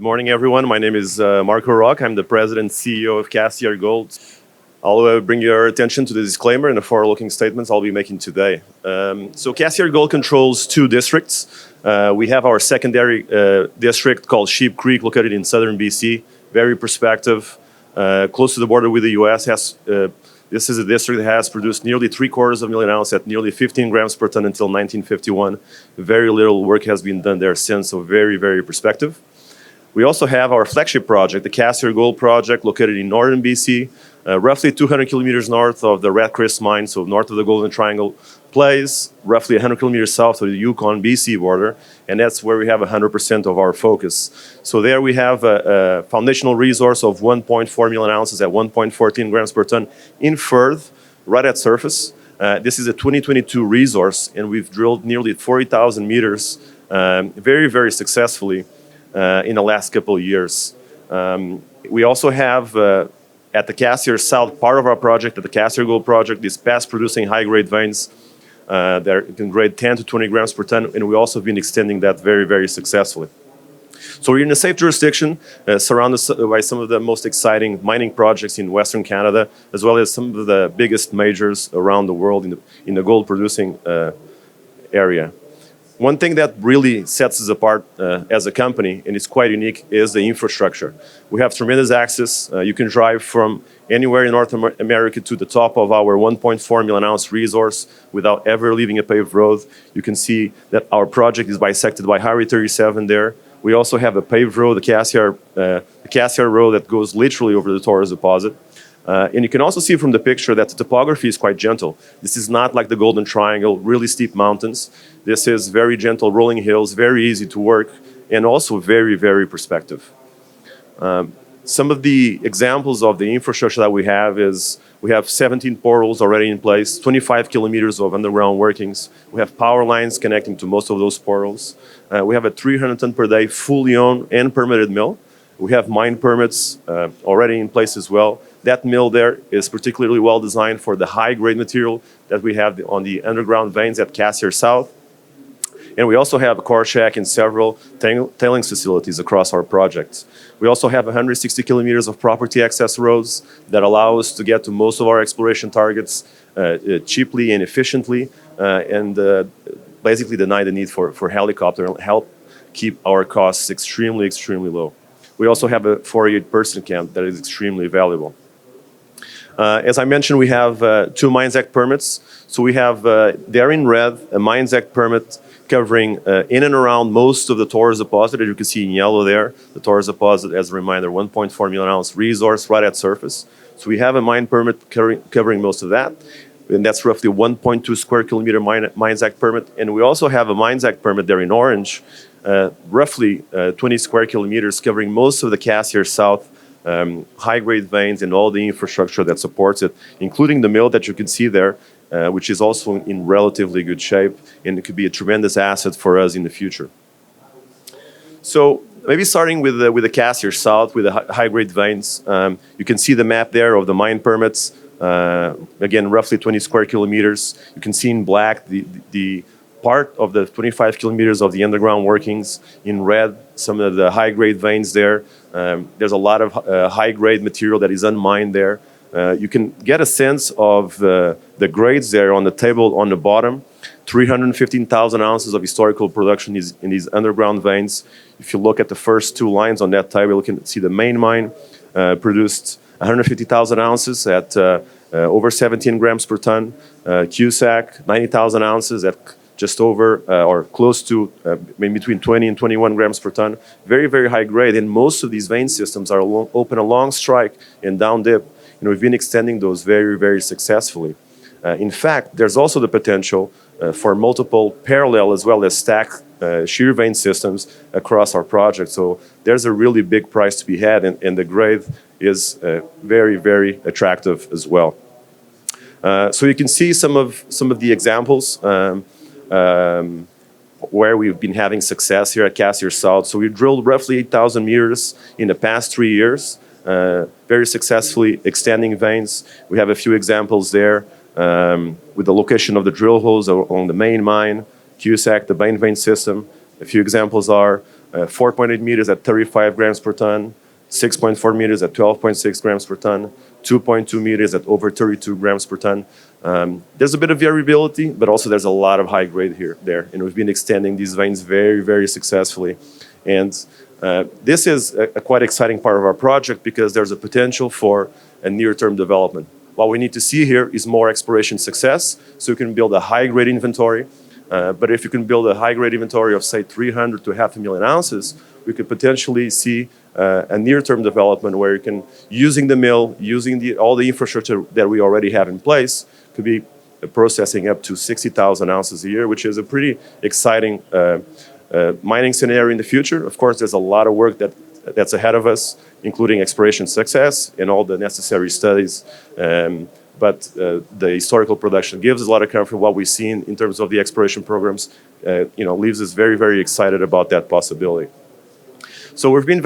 morning, everyone. My name is Marco Rock. I'm the president and CEO of Cassiar Gold. I'll bring your attention to the disclaimer and the forward-looking statements I'll be making today. So Cassiar Gold controls two districts. We have our secondary district called Sheep Creek, located in southern BC, very prospective, close to the border with the US. This is a district that has produced nearly 750,000 ounces at nearly 15 grams per ton until 1951. Very little work has been done there since, so very, very prospective. We also have our flagship project, the Cassiar Gold Project, located in northern BC, roughly 200 kilometers north of the Red mine, so north of the Golden Triangle Plays, roughly 100 kilometers south of the Yukon-BC border, and that's where we have 100% of our focus. So there we have a foundational resource of 1.4 million ounces at 1.14 grams per ton inferred right at surface. This is a 2022 resource, and we've drilled nearly 40,000 meters very, very successfully in the last couple of years. We also have at the Cassiar South part of our project, at the Cassiar Gold Project, these past producing high-grade veins that can grade 10 to 20 grams per ton, and we've also been extending that very, very successfully. So we're in a safe jurisdiction, surrounded by some of the most exciting mining projects in Western Canada, as well as some of the biggest majors around the world in the gold-producing area. One thing that really sets us apart as a company, and it's quite unique, is the infrastructure. We have tremendous access. You can drive from anywhere in North America to the top of our 1.4 million ounce resource without ever leaving a paved road. You can see that our project is bisected by Highway 37 there. We also have a paved road, the Cassiar Road, that goes literally over the Taurus deposit. And you can also see from the picture that the topography is quite gentle. This is not like the Golden Triangle, really steep mountains. This is very gentle rolling hills, very easy to work, and also very, very prospective. Some of the examples of the infrastructure that we have is we have 17 portals already in place, 25 kilometers of underground workings. We have power lines connecting to most of those portals. We have a 300 ton per day fully owned and permitted mill. We have mine permits already in place as well. That mill there is particularly well designed for the high-grade material that we have on the underground veins at Cassiar South. And we also have a core shack and several tailings facilities across our projects. We also have 160 kilometers of property access roads that allow us to get to most of our exploration targets cheaply and efficiently, and basically deny the need for helicopter and help keep our costs extremely, extremely low. We also have a 48-person camp that is extremely valuable. As I mentioned, we have two Mines Act permits. So we have there in red a Mines Act permit covering in and around most of the Taurus deposit, as you can see in yellow there. The Taurus deposit, as a reminder, 1.4 million ounce resource right at surface. So we have a mine permit covering most of that, and that's roughly 1.2 square kilometer Mines Act permit. And we also have a Mines Act permit there in orange, roughly 20 square kilometers covering most of the Cassiar South high-grade veins and all the infrastructure that supports it, including the mill that you can see there, which is also in relatively good shape, and it could be a tremendous asset for us in the future. So maybe starting with the Cassiar South, with the high-grade veins, you can see the map there of the mine permits. Again, roughly 20 square kilometers. You can see in black the part of the 25 kilometers of the underground workings. In red, some of the high-grade veins there. There's a lot of high-grade material that is unmined there. You can get a sense of the grades there on the table on the bottom. 315,000 ounces of historical production is in these underground veins. If you look at the first two lines on that table, you can see the main mine produced 150,000 ounces at over 17 grams per ton. Cusack, 90,000 ounces at just over or close to between 20 and 21 grams per ton. Very, very high grade, and most of these vein systems are open along strike and down dip. We've been extending those very, very successfully. In fact, there's also the potential for multiple parallel as well as stacked shear vein systems across our project. So there's a really big price to be had, and the grade is very, very attractive as well. So you can see some of the examples where we've been having success here at Cassiar South. So we drilled roughly 8,000 meters in the past 3 years, very successfully extending veins. We have a few examples there with the location of the drill holes on the main mine, Cusack, the main vein system. A few examples are 4.8 meters at 35 grams per ton, 6.4 meters at 12.6 grams per ton, 2.2 meters at over 32 grams per ton. There's a bit of variability, but also there's a lot of high grade there. And we've been extending these veins very, very successfully. And this is a quite exciting part of our project because there's a potential for a near-term development. What we need to see here is more exploration success, so you can build a high-grade inventory. But if you can build a high-grade inventory of, say, 300 to 500,000 ounces, we could potentially see a near-term development where you can, using the mill, using all the infrastructure that we already have in place, could be processing up to 60,000 ounces a year, which is a pretty exciting mining scenario in the future. Of course, there's a lot of work that's ahead of us, including exploration success and all the necessary studies. But the historical production gives us a lot of comfort. What we've seen in terms of the exploration programs, leaves us very, very excited about that possibility. So we've been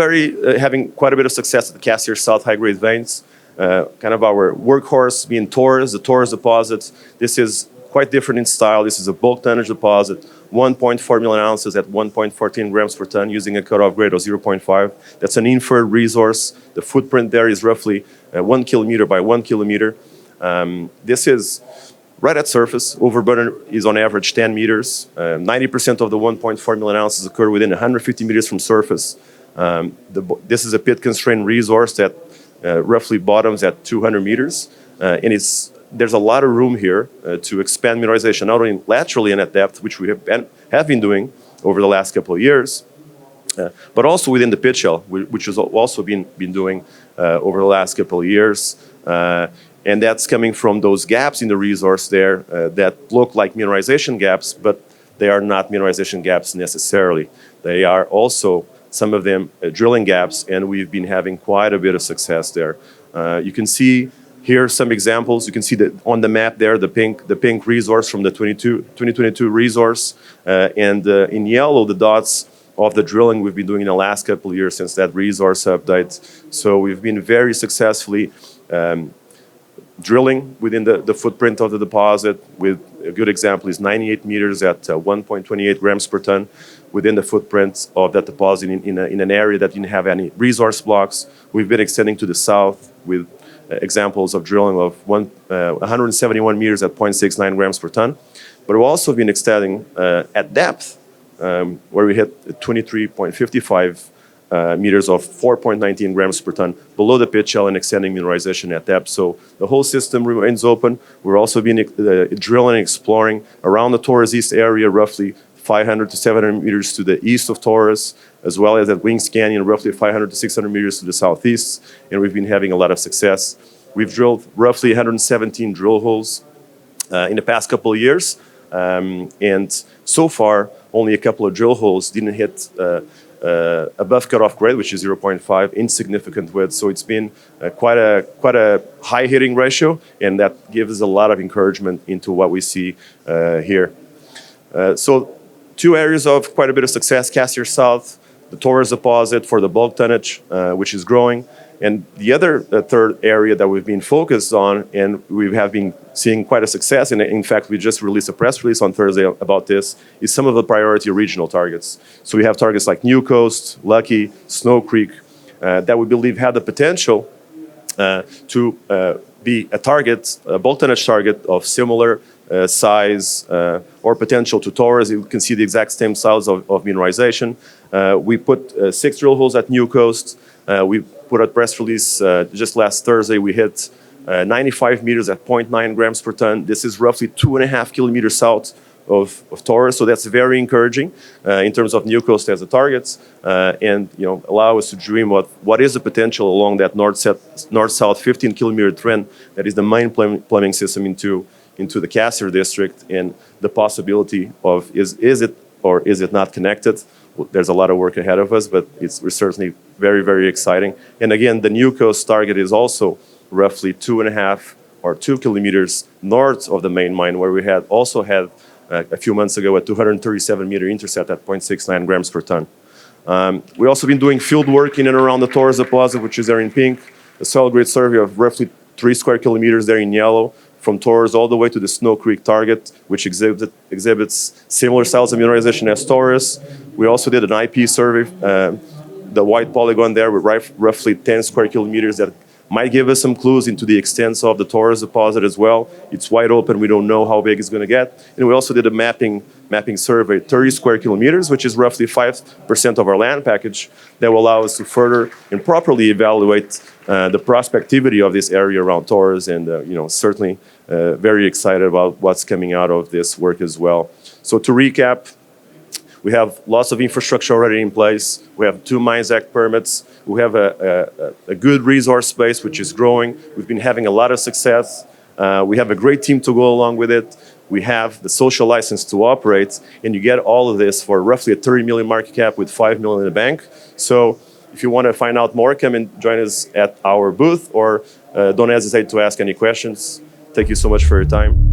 having quite a bit of success at the Cassiar South high-grade veins. Kind of our workhorse being Taurus, the Taurus deposit. This is quite different in style. This is a bulk tonnage deposit, 1.4 million ounces at 1.14 grams per ton using a cutoff grade of 0.5. That's an inferred resource. The footprint there is roughly 1 kilometer by 1 kilometer. This is right at surface. Overburden is on average 10 meters. 90% of the 1.4 million ounces occur within 150 meters from surface. This is a pit-constrained resource that roughly bottoms at 200 meters. And there's a lot of room here to expand mineralization, not only laterally and at depth, which we have been doing over the last couple of years, but also within the pit shell, which has also been doing over the last couple of years. And that's coming from those gaps in the resource there that look like mineralization gaps, but they are not mineralization gaps necessarily. They are also, some of them, drilling gaps, and we've been having quite a bit of success there. You can see here some examples. You can see that on the map there, the pink resource from the 2022 resource, and in yellow, the dots of the drilling we've been doing in the last couple of years since that resource update. So we've been very successfully drilling within the footprint of the deposit. With a good example is 98 meters at 1.28 grams per ton within the footprint of that deposit in an area that didn't have any resource blocks. We've been extending to the south with examples of drilling of 171 meters at 0.69 grams per ton. But we've also been extending at depth, where we hit 23.55 meters of 4.19 grams per ton below the pit shell and extending mineralization at depth. So the whole system remains open. We're also been drilling and exploring around the Taurus East area, roughly 500 to 700 meters to the east of Taurus, as well as at Wings Canyon, roughly 500 to 600 meters to the southeast, and we've been having a lot of success. We've drilled roughly 117 drill holes in the past couple of years, and so far, only a couple of drill holes didn't hit above cutoff grade, which is 0.5, insignificant width. So it's been quite a high hitting ratio, and that gives us a lot of encouragement into what we see here. So two areas of quite a bit of success: Cassiar South, the Taurus deposit for the bulk tonnage, which is growing. And the other third area that we've been focused on, and we have been seeing quite a success, and in fact, we just released a press release on Thursday about this, is some of the priority regional targets. So we have targets like New Coast, Lucky, Snow Creek, that we believe have the potential to be a target, a bulk tonnage target of similar size or potential to Taurus. You can see the exact same size of mineralization. We put 6 drill holes at New Coast. We put a press release just last Thursday. We hit 95 meters at 0.9 grams per ton. This is roughly 2.5 kilometers south of Taurus, so that's very encouraging in terms of New Coast as a target, and allow us to dream of what is the potential along that north-south 15-kilometer trend that is the main plumbing system into the Cassiar district, and the possibility of is it or is it not connected. There's a lot of work ahead of us, but we're certainly very, very exciting. And again, the New Coast target is also roughly 2.5 or 2 kilometers north of the main mine, where we also had a few months ago a 237-meter intercept at 0.69 grams per ton. We've also been doing field work in and around the Taurus deposit, which is there in pink, a soil grade survey of roughly 3 square kilometers there in yellow, from Taurus all the way to the Snow Creek target, which exhibits similar styles of mineralization as Taurus. We also did an IP survey, the white polygon there with roughly 10 square kilometers that might give us some clues into the extent of the Taurus deposit as well. It's wide open, we don't know how big it's going to get. And we also did a mapping survey, 30 square kilometers, which is roughly 5% of our land package, that will allow us to further and properly evaluate the prospectivity of this area around Taurus, and certainly very excited about what's coming out of this work as well. So to recap, we have lots of infrastructure already in place. We have 2 Mines Act permits. We have a good resource base, which is growing. We've been having a lot of success. We have a great team to go along with it. We have the social license to operate, and you get all of this for roughly a 30 million market cap with 5 million in the bank. So if you want to find out more, come and join us at our booth, or don't hesitate to ask any questions. Thank you so much for your time.